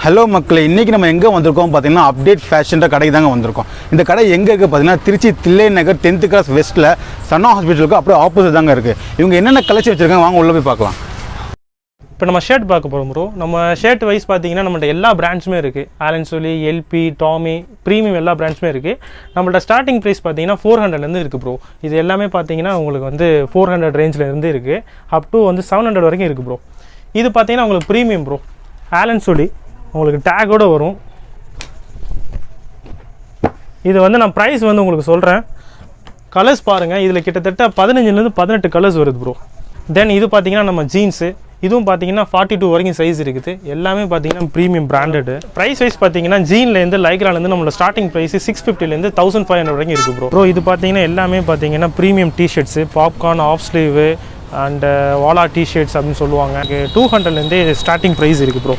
Hello மக்களே, இன்றைக்கி நம்ம எங்கே வந்திருக்கோம் பார்த்தீங்கன்னா அப்டேட் ஃபேஷன்ற கடைக்கு தாங்க வந்திருக்கோம். இந்த கடை எங்கே இருக்குது பார்த்தீங்கன்னா திருச்சி தில்லை நகர் 10th கிராஸ் வெஸ்ட்டில் சன்னா ஹாஸ்பிட்டலுக்கு அப்படியே ஆப்போசிட் தாங்க இருக்குது. இவங்க என்னென்ன கலெக்ஷன் வச்சுருக்காங்க வாங்க உள்ளே போய் பார்க்கலாம். இப்போ நம்ம ஷர்ட் பார்க்க போகிறோம் ப்ரோ. நம்ம ஷர்ட் வைஸ் பார்த்தீங்கன்னா நம்மள்ட்ட எல்லா பிராண்ட்ஸுமே இருக்குது. Allen Solly, LP, Tommy, premium எல்லா பிராண்ட்ஸுமே இருக்குது. நம்மள்ட்ட ஸ்டார்டிங் ப்ரைஸ் பார்த்தீங்கன்னா 400லேருந்து இருக்குது ப்ரோ. இது எல்லாமே பார்த்தீங்கன்னா உங்களுக்கு வந்து 400 ரேஞ்சிலேருந்து இருக்குது, அப் டு வந்து 700 வரைக்கும் இருக்குது ப்ரோ. இது பார்த்தீங்கன்னா உங்களுக்கு ப்ரீமியம் ப்ரோ. ஆலன் சோலி உங்களுக்கு டேக்கோடு வரும். இது வந்து நான் ப்ரைஸ் வந்து உங்களுக்கு சொல்கிறேன். கலர்ஸ் பாருங்கள், இதில் கிட்டத்தட்ட 15லேருந்து 18 கலர்ஸ் வருது ப்ரோ. தென் இது பார்த்தீங்கன்னா நம்ம ஜீன்ஸு, இதுவும் பார்த்தீங்கன்னா 42 வரைக்கும் சைஸ் இருக்குது. எல்லாமே பார்த்தீங்கன்னா ப்ரீமியம் பிராண்டடு. ப்ரைஸ் வைஸ் பார்த்தீங்கன்னா ஜீன்லேருந்து லைக்ராலேருந்து நம்மளோட ஸ்டார்டிங் ப்ரைஸ் 650லேருந்து 1500 வரைக்கும் இருக்குது ப்ரோ. இது பார்த்தீங்கன்னா எல்லாமே பார்த்தீங்கன்னா premium T-shirts, popcorn, half sleeve and வாலா டிஷர்ட்ஸ் அப்படின்னு சொல்லுவாங்க. 200லேருந்தே ஸ்டார்டிங் ப்ரைஸ் இருக்குது ப்ரோ.